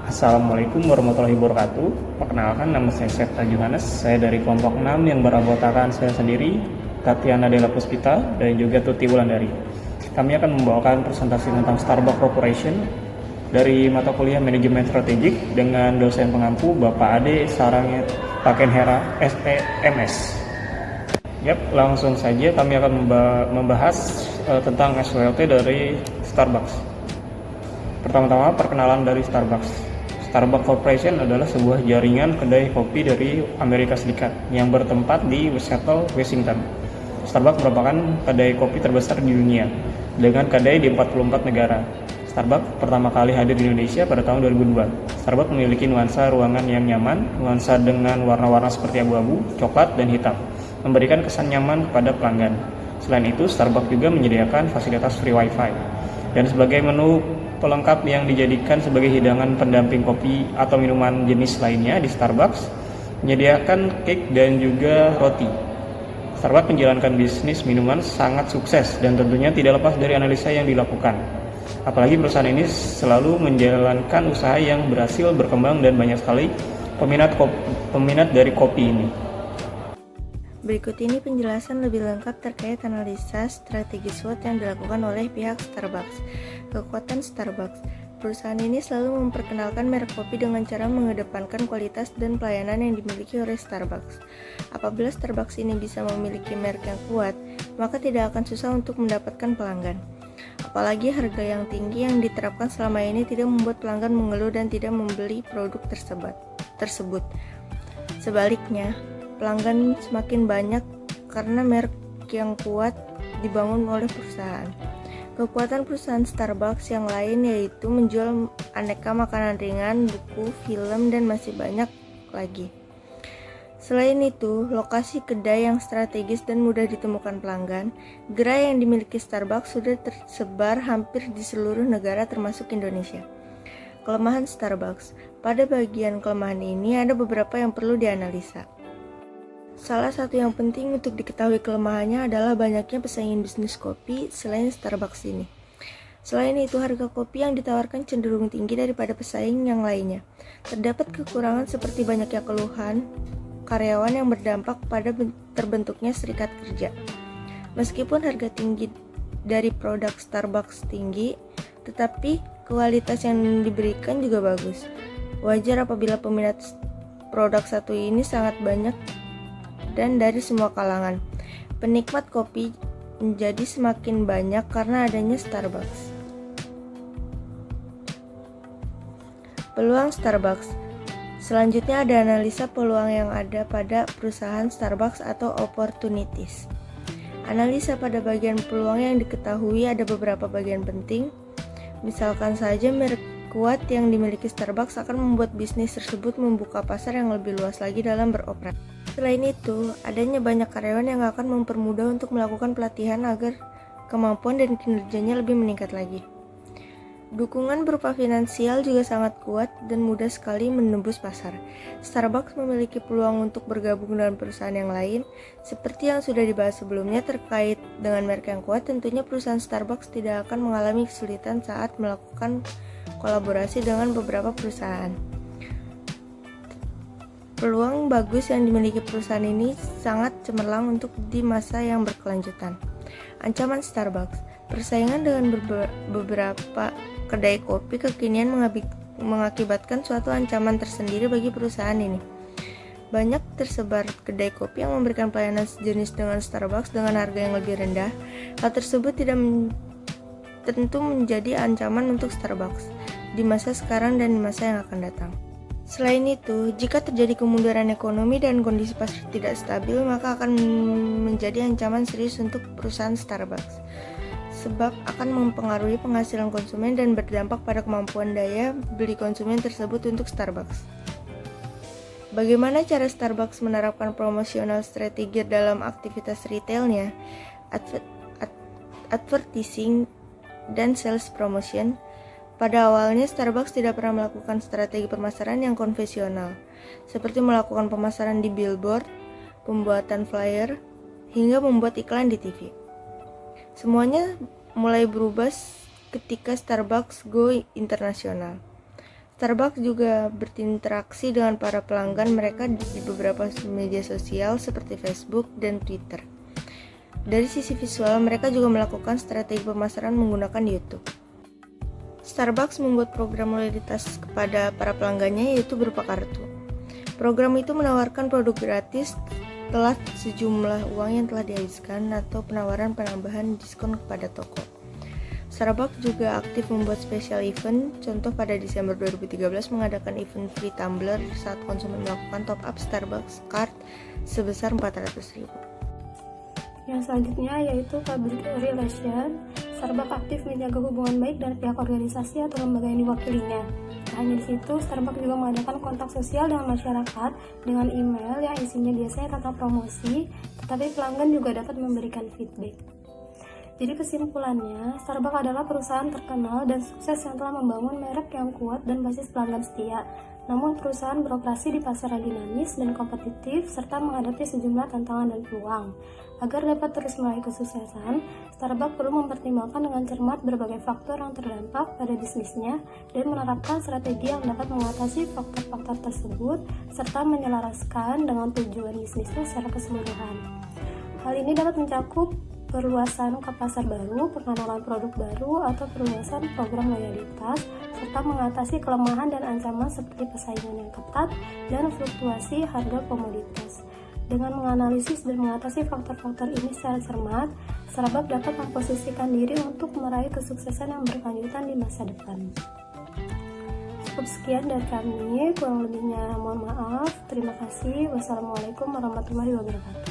Assalamualaikum warahmatullahi wabarakatuh. Perkenalkan, nama saya Septa Johannes. Saya dari kelompok 6 yang beranggotakan saya sendiri, Tatiana Della Puspita, dan juga Tuti Wulandari. Kami akan membawakan presentasi tentang Starbucks Corporation dari mata kuliah Manajemen Strategik dengan dosen pengampu Bapak Ade Sarangit Pakenhera, SEMS. Langsung saja kami akan membahas tentang SWLT dari Starbucks. Pertama-tama, perkenalan dari Starbucks. Starbucks Corporation adalah sebuah jaringan kedai kopi dari Amerika Serikat yang bertempat di Seattle, Washington. Starbucks merupakan kedai kopi terbesar di dunia dengan kedai di 44 negara. Starbucks pertama kali hadir di Indonesia pada tahun 2002. Starbucks memiliki nuansa ruangan yang nyaman, nuansa dengan warna-warna seperti abu-abu, coklat, dan hitam, memberikan kesan nyaman kepada pelanggan. Selain itu, Starbucks juga menyediakan fasilitas free wifi. Dan sebagai menu pelengkap yang dijadikan sebagai hidangan pendamping kopi atau minuman jenis lainnya di Starbucks, menyediakan cake dan juga roti. Starbucks menjalankan bisnis minuman sangat sukses dan tentunya tidak lepas dari analisa yang dilakukan. Apalagi perusahaan ini selalu menjalankan usaha yang berhasil berkembang dan banyak sekali peminat dari kopi ini. Berikut ini penjelasan lebih lengkap terkait analisa strategi SWOT yang dilakukan oleh pihak Starbucks. Kekuatan Starbucks. Perusahaan ini selalu memperkenalkan merek kopi dengan cara mengedepankan kualitas dan pelayanan yang dimiliki oleh Starbucks. Apabila Starbucks ini bisa memiliki merek yang kuat, maka tidak akan susah untuk mendapatkan pelanggan. Apalagi harga yang tinggi yang diterapkan selama ini tidak membuat pelanggan mengeluh dan tidak membeli produk tersebut. Sebaliknya, pelanggan semakin banyak karena merek yang kuat dibangun oleh perusahaan. Kekuatan perusahaan Starbucks yang lain yaitu menjual aneka makanan ringan, buku, film, dan masih banyak lagi. Selain itu, lokasi kedai yang strategis dan mudah ditemukan pelanggan, gerai yang dimiliki Starbucks sudah tersebar hampir di seluruh negara termasuk Indonesia. Kelemahan Starbucks. Pada bagian kelemahan ini ada beberapa yang perlu dianalisa. Salah satu yang penting untuk diketahui kelemahannya adalah banyaknya pesaing bisnis kopi selain Starbucks ini. Selain itu, harga kopi yang ditawarkan cenderung tinggi daripada pesaing yang lainnya. Terdapat kekurangan seperti banyaknya keluhan karyawan yang berdampak pada terbentuknya serikat kerja. Meskipun harga tinggi dari produk Starbucks tinggi, tetapi kualitas yang diberikan juga bagus. Wajar apabila peminat produk satu ini sangat banyak dan dari semua kalangan. Penikmat kopi menjadi semakin banyak karena adanya Starbucks. Peluang Starbucks. Selanjutnya ada analisa peluang yang ada pada perusahaan Starbucks atau opportunities. Analisa pada bagian peluang yang diketahui ada beberapa bagian penting. Misalkan saja merek kuat yang dimiliki Starbucks akan membuat bisnis tersebut membuka pasar yang lebih luas lagi dalam beroperasi. Selain itu, adanya banyak karyawan yang akan mempermudah untuk melakukan pelatihan agar kemampuan dan kinerjanya lebih meningkat lagi. Dukungan berupa finansial juga sangat kuat dan mudah sekali menembus pasar. Starbucks memiliki peluang untuk bergabung dengan perusahaan yang lain. Seperti yang sudah dibahas sebelumnya terkait dengan merek yang kuat, tentunya perusahaan Starbucks tidak akan mengalami kesulitan saat melakukan kolaborasi dengan beberapa perusahaan. Peluang bagus yang dimiliki perusahaan ini sangat cemerlang untuk di masa yang berkelanjutan. Ancaman Starbucks. Persaingan dengan beberapa kedai kopi kekinian mengakibatkan suatu ancaman tersendiri bagi perusahaan ini. Banyak tersebar kedai kopi yang memberikan pelayanan sejenis dengan Starbucks dengan harga yang lebih rendah. Hal tersebut tidak tentu menjadi ancaman untuk Starbucks di masa sekarang dan di masa yang akan datang. Selain itu, jika terjadi kemunduran ekonomi dan kondisi pasar tidak stabil, maka akan menjadi ancaman serius untuk perusahaan Starbucks, sebab akan mempengaruhi penghasilan konsumen dan berdampak pada kemampuan daya beli konsumen tersebut untuk Starbucks. Bagaimana cara Starbucks menerapkan promotional strategi dalam aktivitas retailnya? Advertising dan sales promotion. Pada awalnya, Starbucks tidak pernah melakukan strategi pemasaran yang konvensional, seperti melakukan pemasaran di billboard, pembuatan flyer, hingga membuat iklan di TV. Semuanya mulai berubah ketika Starbucks go internasional. Starbucks juga berinteraksi dengan para pelanggan mereka di beberapa media sosial seperti Facebook dan Twitter. Dari sisi visual, mereka juga melakukan strategi pemasaran menggunakan YouTube. Starbucks membuat program loyalitas kepada para pelanggannya, yaitu berupa kartu. Program itu menawarkan produk gratis setelah sejumlah uang yang telah dihabiskan atau penawaran penambahan diskon kepada toko. Starbucks juga aktif membuat special event, contoh pada Desember 2013 mengadakan event free tumbler saat konsumen melakukan top up Starbucks card sebesar 400.000. Yang selanjutnya yaitu public relation. Starbucks aktif menjaga hubungan baik dari pihak organisasi atau lembaga yang diwakilinya. Tak hanya di situ, Starbucks juga mengadakan kontak sosial dengan masyarakat dengan email yang isinya biasanya tentang promosi, tetapi pelanggan juga dapat memberikan feedback. Jadi kesimpulannya, Starbucks adalah perusahaan terkenal dan sukses yang telah membangun merek yang kuat dan basis pelanggan setia. Namun perusahaan beroperasi di pasar yang dinamis dan kompetitif serta menghadapi sejumlah tantangan dan peluang. Agar dapat terus meraih kesuksesan, Starbucks perlu mempertimbangkan dengan cermat berbagai faktor yang terdampak pada bisnisnya dan menerapkan strategi yang dapat mengatasi faktor-faktor tersebut serta menyelaraskan dengan tujuan bisnisnya secara keseluruhan. Hal ini dapat mencakup perluasan ke pasar baru, perkenalan produk baru, atau perluasan program loyalitas, serta mengatasi kelemahan dan ancaman seperti persaingan yang ketat dan fluktuasi harga komoditas. Dengan menganalisis dan mengatasi faktor-faktor ini secara cermat, Starbucks dapat memposisikan diri untuk meraih kesuksesan yang berkelanjutan di masa depan. Cukup sekian dari kami, kurang lebihnya mohon maaf. Terima kasih. Wassalamualaikum warahmatullahi wabarakatuh.